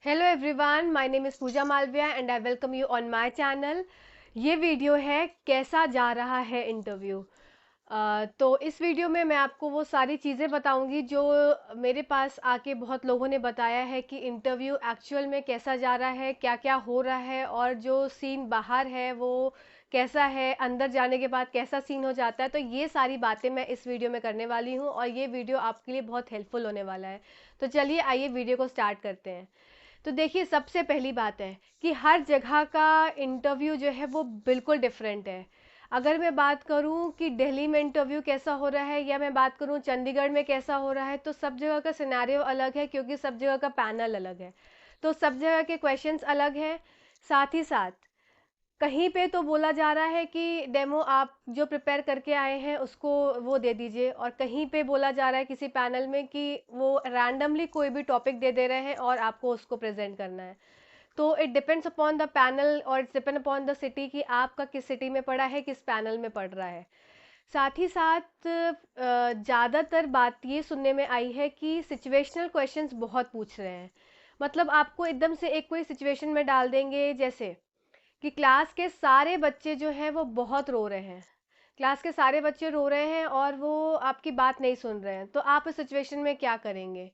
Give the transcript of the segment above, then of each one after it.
Hello everyone, my name is Pooja Malviya and I welcome you on my channel. ये video है कैसा जा रहा है इंटरव्यू। तो इस वीडियो में मैं आपको वो सारी चीज़ें बताऊंगी जो मेरे पास आके बहुत लोगों ने बताया है कि इंटरव्यू एक्चुअल में कैसा जा रहा है, क्या क्या हो रहा है और जो सीन बाहर है वो कैसा है, अंदर जाने के बाद कैसा सीन हो जाता है। तो ये सारी बातें मैं इस वीडियो में करने वाली हूँ और ये वीडियो आपके लिए बहुत हेल्पफुल होने वाला है। तो चलिए आइए वीडियो को स्टार्ट करते हैं। तो देखिए, सबसे पहली बात है कि हर जगह का इंटरव्यू जो है वो बिल्कुल डिफरेंट है। अगर मैं बात करूं कि दिल्ली में इंटरव्यू कैसा हो रहा है या मैं बात करूं चंडीगढ़ में कैसा हो रहा है, तो सब जगह का सिनेरियो अलग है क्योंकि सब जगह का पैनल अलग है। तो सब जगह के क्वेश्चंस अलग हैं। साथ ही साथ कहीं पे तो बोला जा रहा है कि डेमो आप जो प्रिपेयर करके आए हैं उसको वो दे दीजिए, और कहीं पे बोला जा रहा है किसी पैनल में कि वो रैंडमली कोई भी टॉपिक दे दे रहे हैं और आपको उसको प्रेजेंट करना है। तो it depends upon the panel और it's depend upon the city कि आपका किस सिटी में पड़ा है, किस पैनल में पड़ रहा है। साथ ही साथ ज़्यादातर बात ये सुनने में आई है कि सिचुएशनल क्वेश्चंस बहुत पूछ रहे हैं। मतलब आपको एकदम से एक कोई सिचुएशन में डाल देंगे, जैसे कि क्लास के सारे बच्चे जो हैं वो बहुत रो रहे हैं। क्लास के सारे बच्चे रो रहे हैं और वो आपकी बात नहीं सुन रहे हैं, तो आप इस सिचुएशन में क्या करेंगे?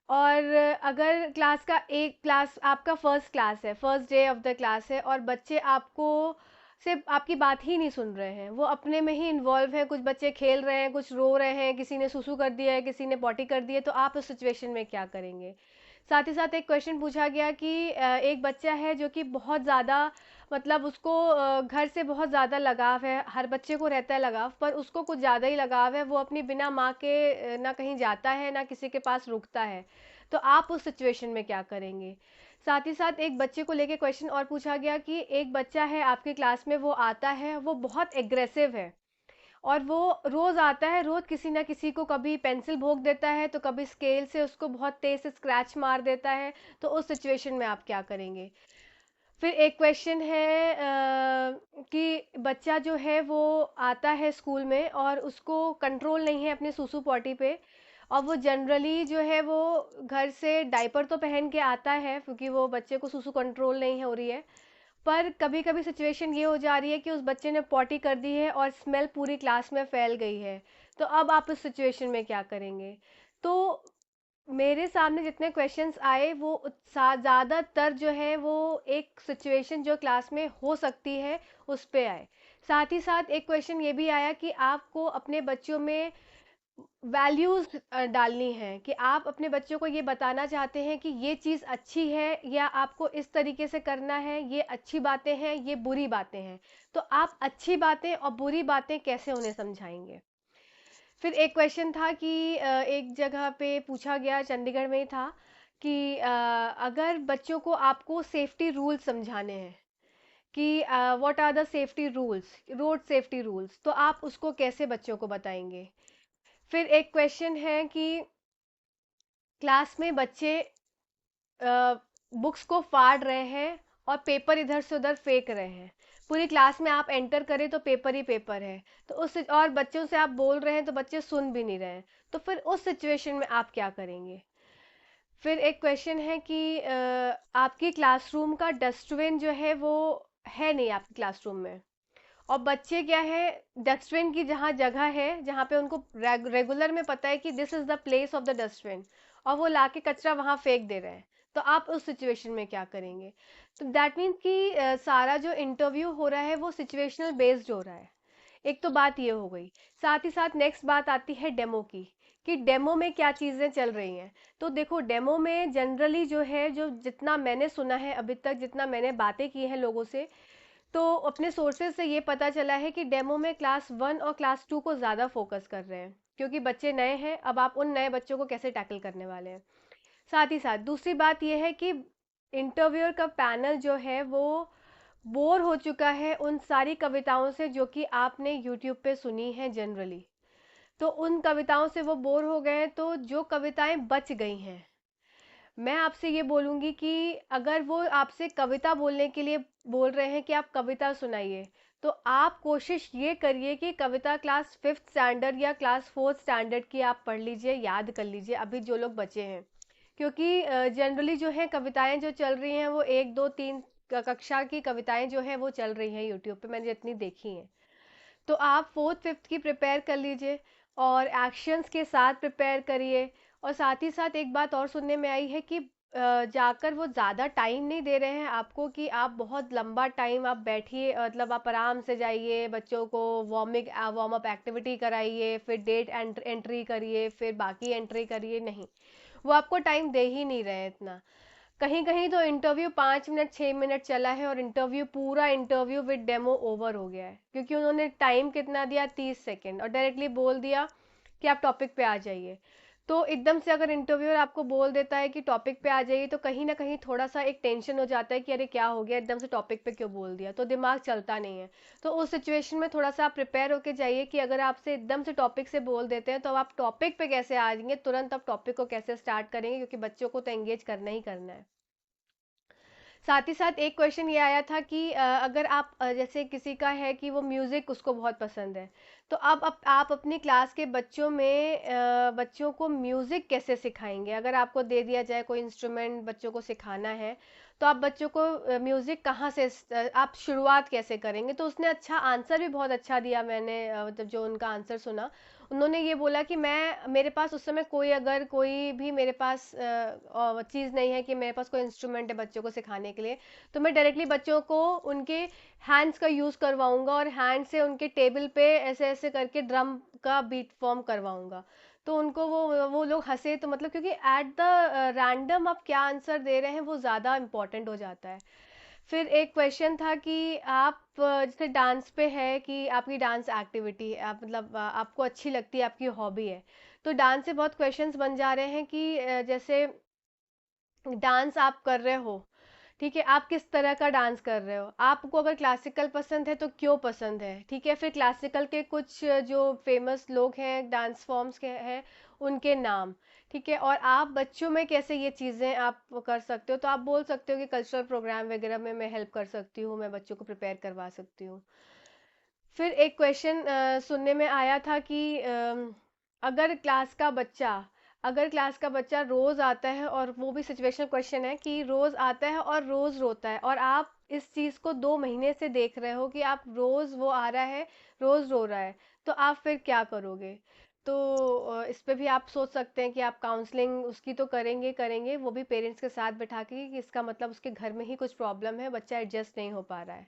और अगर क्लास का एक क्लास आपका फर्स्ट क्लास है, first day of the class है और बच्चे आपको सिर्फ आपकी बात ही नहीं सुन रहे हैं, वो अपने में ही इन्वॉल्व हैं, कुछ बच्चे खेल रहे हैं, कुछ रो रहे हैं, किसी ने सुसु कर दिया है, किसी ने पॉटी कर दी है, तो आप उस सिचुएशन में क्या करेंगे? साथ ही साथ एक क्वेश्चन पूछा गया कि एक बच्चा है जो कि बहुत ज़्यादा, मतलब उसको घर से बहुत ज़्यादा लगाव है, हर बच्चे को रहता है लगाव, पर उसको कुछ ज़्यादा ही लगाव है, वो अपनी बिना माँ के ना कहीं जाता है ना किसी के पास रुकता है। तो आप उस सिचुएशन में क्या करेंगे? साथ ही साथ एक बच्चे को लेके क्वेश्चन और पूछा गया कि एक बच्चा है आपके क्लास में, वो आता है, वो बहुत एग्रेसिव है और वो रोज आता है, रोज किसी ना किसी को कभी पेंसिल भोंक देता है तो कभी स्केल से उसको बहुत तेज से स्क्रैच मार देता है। तो उस सिचुएशन में आप क्या करेंगे? फिर एक क्वेश्चन है कि बच्चा जो है वो आता है स्कूल में और उसको कंट्रोल नहीं है अपनी सूसू पॉटी पे, और वो जनरली जो है वो घर से डायपर तो पहन के आता है क्योंकि वो बच्चे को सूसू कंट्रोल नहीं हो रही है, पर कभी कभी सिचुएशन ये हो जा रही है कि उस बच्चे ने पॉटी कर दी है और स्मेल पूरी क्लास में फैल गई है। तो अब आप इस सिचुएशन में क्या करेंगे? तो मेरे सामने जितने क्वेश्चंस आए वो ज़्यादातर जो है वो एक सिचुएशन जो क्लास में हो सकती है उस पे आए। साथ ही साथ एक क्वेश्चन ये भी आया कि आपको अपने बच्चों में वैल्यूज़ डालनी है, कि आप अपने बच्चों को ये बताना चाहते हैं कि ये चीज़ अच्छी है या आपको इस तरीके से करना है, ये अच्छी बातें हैं, ये बुरी बातें हैं। तो आप अच्छी बातें और बुरी बातें कैसे उन्हें समझाएंगे? फिर एक क्वेश्चन था कि एक जगह पे पूछा गया, चंडीगढ़ में ही था, कि अगर बच्चों को आपको सेफ्टी रूल्स समझाने हैं कि what are the safety rules, road safety rules, तो आप उसको कैसे बच्चों को बताएंगे? फिर एक क्वेश्चन है कि क्लास में बच्चे बुक्स को फाड़ रहे हैं और पेपर इधर से उधर फेंक रहे हैं, पूरी क्लास में आप एंटर करें तो पेपर ही पेपर है, तो उस और बच्चों से आप बोल रहे हैं तो बच्चे सुन भी नहीं रहे हैं, तो फिर उस सिचुएशन में आप क्या करेंगे? फिर एक क्वेश्चन है कि आपकी क्लासरूम का डस्टबिन जो है वो है नहीं आपकी क्लासरूम में, और बच्चे क्या है, डस्टबिन की जहाँ जगह है जहाँ पे उनको रेगुलर में पता है कि this is the place of the dustbin, और वो लाके कचरा वहाँ फेंक दे रहे हैं, तो आप उस सिचुएशन में क्या करेंगे? तो दैट मीन्स कि सारा जो इंटरव्यू हो रहा है वो सिचुएशनल बेस्ड हो रहा है। एक तो बात ये हो गई। साथ ही साथ नेक्स्ट बात आती है डेमो की, कि डेमो में क्या चीज़ें चल रही हैं। तो देखो, डेमो में जनरली जो है, जो जितना मैंने सुना है अभी तक, जितना मैंने बातें की हैं लोगों से, तो अपने सोर्सेज से ये पता चला है कि डेमो में क्लास 1 और क्लास 2 को ज़्यादा फोकस कर रहे हैं, क्योंकि बच्चे नए हैं, अब आप उन नए बच्चों को कैसे टैकल करने वाले हैं। साथ ही साथ दूसरी बात यह है कि इंटरव्यूअर का पैनल जो है वो बोर हो चुका है उन सारी कविताओं से जो कि आपने यूट्यूब पे सुनी है जनरली। तो उन कविताओं से वो बोर हो गए हैं, तो जो कविताएं बच गई हैं, मैं आपसे ये बोलूँगी कि अगर वो आपसे कविता बोलने के लिए बोल रहे हैं कि आप कविता सुनाइए, तो आप कोशिश ये करिए कि कविता क्लास 5th स्टैंडर्ड या क्लास 4th स्टैंडर्ड की आप पढ़ लीजिए, याद कर लीजिए, अभी जो लोग बचे हैं। क्योंकि जनरली जो है कविताएं जो चल रही हैं वो 1 2 3 कक्षा की कविताएं जो है वो चल रही हैं यूट्यूब पे, मैंने जितनी देखी हैं। तो आप फोर्थ फिफ्थ की प्रिपेयर कर लीजिए और एक्शंस के साथ प्रिपेयर करिए। और साथ ही साथ एक बात और सुनने में आई है कि जाकर वो ज़्यादा टाइम नहीं दे रहे हैं आपको कि आप बहुत लंबा टाइम आप बैठिए, मतलब आप आराम से जाइए, बच्चों को वार्म अप एक्टिविटी कराइए, फिर डेट एंट्री करिए, फिर बाकी एंट्री करिए, नहीं, वो आपको टाइम दे ही नहीं रहे हैं इतना। कहीं कहीं तो इंटरव्यू 5 मिनट 6 मिनट चला है और इंटरव्यू पूरा इंटरव्यू विद डेमो ओवर हो गया है, क्योंकि उन्होंने टाइम कितना दिया, 30 सेकेंड, और डायरेक्टली बोल दिया कि आप टॉपिक पे आ जाइए। तो एकदम से अगर इंटरव्यूअर आपको बोल देता है कि टॉपिक पे आ जाइए, तो कहीं ना कहीं थोड़ा सा एक टेंशन हो जाता है कि अरे क्या हो गया, एकदम से टॉपिक पे क्यों बोल दिया, तो दिमाग चलता नहीं है। तो उस सिचुएशन में थोड़ा सा आप प्रिपेयर होके जाइए कि अगर आपसे एकदम से टॉपिक से बोल देते हैं तो अब आप टॉपिक पे कैसे आ जाएंगे, तुरंत आप टॉपिक को कैसे स्टार्ट करेंगे, क्योंकि बच्चों को तो एंगेज करना ही करना है। साथ ही साथ एक क्वेश्चन ये आया था कि अगर आप जैसे किसी का है कि वो म्यूज़िक उसको बहुत पसंद है, तो अब आप अपनी क्लास के बच्चों में बच्चों को म्यूज़िक कैसे सिखाएंगे। अगर आपको दे दिया जाए कोई इंस्ट्रूमेंट बच्चों को सिखाना है, तो आप बच्चों को म्यूज़िक कहाँ से आप शुरुआत कैसे करेंगे। तो उसने अच्छा आंसर भी बहुत अच्छा दिया, मैंने मतलब जो उनका आंसर सुना, उन्होंने ये बोला कि मैं मेरे पास उस समय अगर कोई भी मेरे पास चीज़ नहीं है कि मेरे पास कोई इंस्ट्रूमेंट है बच्चों को सिखाने के लिए, तो मैं डायरेक्टली बच्चों को उनके हैंड्स का यूज़ करवाऊंगा और हैंड से उनके टेबल पे ऐसे ऐसे करके ड्रम का बीट फॉर्म करवाऊंगा। तो उनको वो लोग हंसे, तो मतलब क्योंकि एट द रैंडम आप क्या आंसर दे रहे हैं वो ज़्यादा इंपॉर्टेंट हो जाता है। फिर एक क्वेश्चन था कि आप जैसे डांस पे है कि आपकी डांस एक्टिविटी आप मतलब आपको अच्छी लगती है, आपकी हॉबी है, तो डांस से बहुत क्वेश्चंस बन जा रहे हैं कि जैसे डांस आप कर रहे हो, ठीक है, आप किस तरह का डांस कर रहे हो, आपको अगर क्लासिकल पसंद है तो क्यों पसंद है, ठीक है, फिर क्लासिकल के कुछ जो फेमस लोग हैं डांस फॉर्म्स के हैं उनके नाम, ठीक है, और आप बच्चों में कैसे ये चीज़ें आप कर सकते हो। तो आप बोल सकते हो कि कल्चरल प्रोग्राम वगैरह में मैं हेल्प कर सकती हूँ, मैं बच्चों को प्रिपेयर करवा सकती हूँ। फिर एक क्वेश्चन सुनने में आया था कि अगर क्लास का बच्चा अगर क्लास का बच्चा रोज आता है, और वो भी सिचुएशनल क्वेश्चन है कि रोज आता है और रोज रोता है, और आप इस चीज को 2 महीने से देख रहे हो कि आप रोज वो आ रहा है, रोज रो रहा है, तो आप फिर क्या करोगे। तो इस पे भी आप सोच सकते हैं कि आप काउंसलिंग उसकी तो करेंगे करेंगे, वो भी पेरेंट्स के साथ बैठा के कि इसका मतलब उसके घर में ही कुछ प्रॉब्लम है, बच्चा एडजस्ट नहीं हो पा रहा है।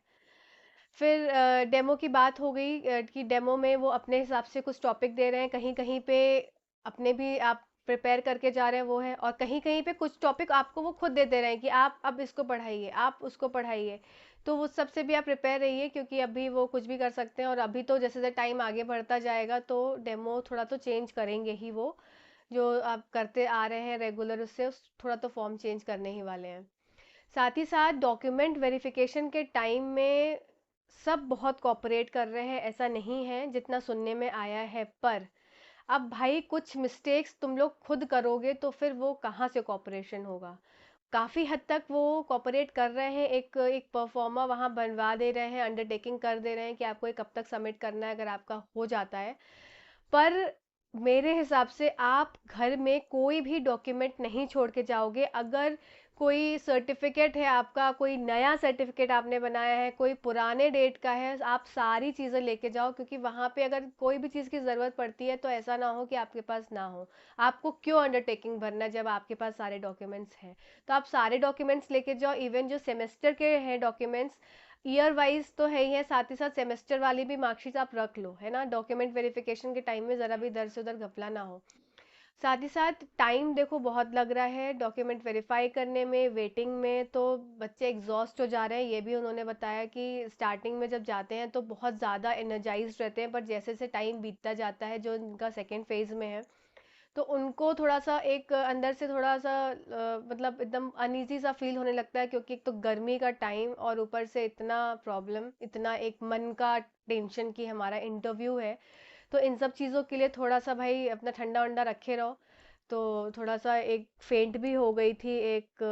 फिर डेमो की बात हो गई कि डेमो में वो अपने हिसाब से कुछ टॉपिक दे रहे हैं, कहीं कहीं पे अपने भी आप प्रिपेयर करके जा रहे हैं वो है, और कहीं कहीं पे कुछ टॉपिक आपको वो खुद दे रहे हैं कि आप अब इसको पढ़ाइए, आप उसको पढ़ाइए। तो वो सबसे भी आप प्रिपेयर रहिए, क्योंकि अभी वो कुछ भी कर सकते हैं, और अभी तो जैसे जैसे टाइम आगे बढ़ता जाएगा तो डेमो थोड़ा तो चेंज करेंगे ही वो, जो आप करते आ रहे हैं रेगुलर उससे थोड़ा तो फॉर्म चेंज करने ही वाले हैं। साथ ही साथ डॉक्यूमेंट वेरिफिकेशन के टाइम में सब बहुत कॉपरेट कर रहे हैं, ऐसा नहीं है जितना सुनने में आया है, पर अब भाई कुछ मिस्टेक्स तुम लोग खुद करोगे तो फिर वो कहाँ से कॉपरेशन होगा। काफ़ी हद तक वो कॉपरेट कर रहे हैं, एक एक परफॉर्मा वहाँ बनवा दे रहे हैं, अंडरटेकिंग कर दे रहे हैं कि आपको ये कब तक सबमिट करना है अगर आपका हो जाता है। पर मेरे हिसाब से आप घर में कोई भी डॉक्यूमेंट नहीं छोड़ के जाओगे। अगर कोई सर्टिफिकेट है आपका, कोई नया सर्टिफिकेट आपने बनाया है, कोई पुराने डेट का है, आप सारी चीज़ें लेके जाओ, क्योंकि वहाँ पे अगर कोई भी चीज़ की ज़रूरत पड़ती है तो ऐसा ना हो कि आपके पास ना हो। आपको क्यों अंडरटेकिंग भरना है जब आपके पास सारे डॉक्यूमेंट्स हैं। तो आप सारे डॉक्यूमेंट्स लेके जाओ, इवन जो सेमेस्टर के हैं डॉक्यूमेंट्स, ईयर वाइज तो है ही है, साथ ही साथ सेमेस्टर वाली भी मार्कशीट आप रख लो, है ना, डॉक्यूमेंट वेरिफिकेशन के टाइम में ज़रा भी इधर से उधर घपला ना हो। साथ ही साथ टाइम देखो बहुत लग रहा है डॉक्यूमेंट वेरीफाई करने में, वेटिंग में, तो बच्चे एग्जॉस्ट हो जा रहे हैं। ये भी उन्होंने बताया कि स्टार्टिंग में जब जाते हैं तो बहुत ज़्यादा एनर्जाइज रहते हैं, पर जैसे जैसे टाइम बीतता जाता है, जो इनका सेकेंड फेज में है, तो उनको थोड़ा सा एक अंदर से थोड़ा सा मतलब एकदम अनईजी सा फील होने लगता है, क्योंकि एक तो गर्मी का टाइम और ऊपर से इतना प्रॉब्लम, इतना एक मन का टेंशन कि हमारा इंटरव्यू है। तो इन सब चीज़ों के लिए थोड़ा सा भाई अपना ठंडा वंडा रखे रहो। तो थोड़ा सा एक फेंट भी हो गई थी, एक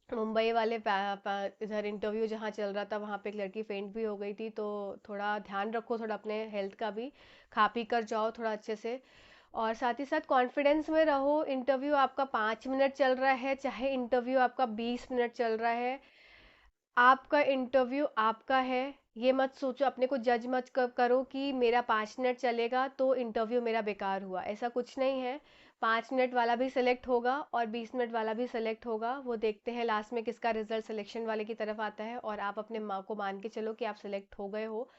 मुंबई वाले इधर इंटरव्यू जहाँ चल रहा था वहाँ पे एक लड़की फेंट भी हो गई थी। तो थोड़ा ध्यान रखो थोड़ा अपने हेल्थ का भी, खा पी कर जाओ थोड़ा अच्छे से। और साथ ही साथ कॉन्फिडेंस में रहो। इंटरव्यू आपका 5 मिनट चल रहा है, चाहे इंटरव्यू आपका 20 मिनट चल रहा है, आपका इंटरव्यू आपका है। ये मत सोचो, अपने को जज मत करो कि मेरा 5 मिनट चलेगा तो इंटरव्यू मेरा बेकार हुआ, ऐसा कुछ नहीं है। 5 मिनट वाला भी सिलेक्ट होगा और 20 मिनट वाला भी सिलेक्ट होगा, वो देखते हैं लास्ट में किसका रिजल्ट सिलेक्शन वाले की तरफ आता है, और आप अपने माँ को मान के चलो कि आप सिलेक्ट हो गए हो।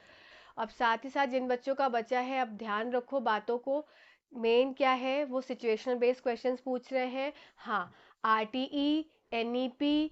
अब साथ ही साथ जिन बच्चों का बचा है, अब ध्यान रखो बातों को। मेन क्या है, वो सिचुएशनल बेस्ड क्वेश्चंस पूछ रहे हैं। हाँ, आरटीई, एनईपी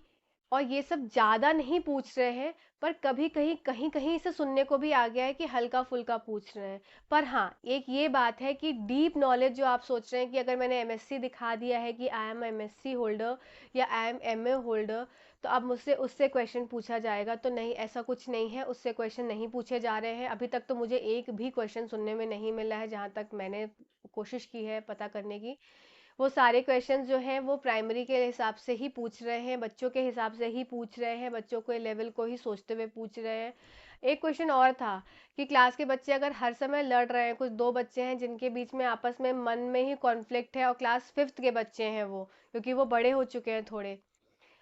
और ये सब ज़्यादा नहीं पूछ रहे हैं, पर कभी कहीं कहीं कहीं से सुनने को भी आ गया है कि हल्का फुल्का पूछ रहे हैं। पर हाँ, एक ये बात है कि डीप नॉलेज जो आप सोच रहे हैं कि अगर मैंने एमएससी दिखा दिया है कि आई एम एमएससी होल्डर या आई एम एमए होल्डर, तो अब मुझसे उससे क्वेश्चन पूछा जाएगा, तो नहीं, ऐसा कुछ नहीं है, उससे क्वेश्चन नहीं पूछे जा रहे हैं। अभी तक तो मुझे एक भी क्वेश्चन सुनने में नहीं मिला है, जहाँ तक मैंने कोशिश की है पता करने की। वो सारे क्वेश्चंस जो हैं वो प्राइमरी के हिसाब से ही पूछ रहे हैं, बच्चों के हिसाब से ही पूछ रहे हैं, बच्चों के लेवल को ही सोचते हुए पूछ रहे हैं। एक क्वेश्चन और था कि क्लास के बच्चे अगर हर समय लड़ रहे हैं, कुछ दो बच्चे हैं जिनके बीच में आपस में मन में ही कॉन्फ्लिक्ट है, और क्लास फिफ्थ के बच्चे हैं वो, क्योंकि वो बड़े हो चुके हैं थोड़े,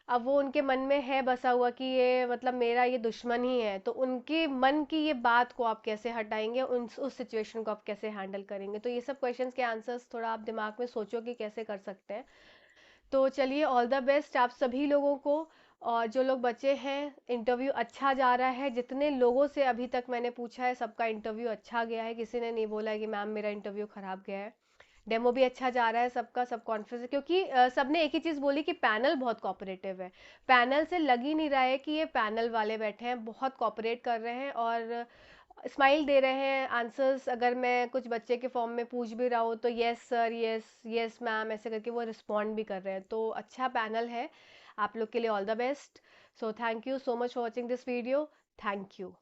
अब वो उनके मन में है बसा हुआ कि ये मतलब मेरा ये दुश्मन ही है, तो उनके मन की ये बात को आप कैसे हटाएंगे, उस सिचुएशन को आप कैसे हैंडल करेंगे। तो ये सब क्वेश्चंस के आंसर्स थोड़ा आप दिमाग में सोचो कि कैसे कर सकते हैं। तो चलिए, ऑल द बेस्ट आप सभी लोगों को। और जो लोग बचे हैं, इंटरव्यू अच्छा जा रहा है, जितने लोगों से अभी तक मैंने पूछा है सबका इंटरव्यू अच्छा गया है, किसी ने नहीं बोला है कि मैम मेरा इंटरव्यू खराब गया है। डेमो भी अच्छा जा रहा है सबका, सब कॉन्फिडेंस, क्योंकि सबने एक ही चीज़ बोली कि पैनल बहुत कोऑपरेटिव है। पैनल से लग ही नहीं रहा है कि ये पैनल वाले बैठे हैं, बहुत कोऑपरेट कर रहे हैं और स्माइल दे रहे हैं। आंसर्स अगर मैं कुछ बच्चे के फॉर्म में पूछ भी रहा हूँ तो yes sir, yes yes ma'am, ऐसे करके वो रिस्पॉन्ड भी कर रहे हैं, तो अच्छा पैनल है। आप लोग के लिए all the best. So thank you so much for watching this video. Thank you.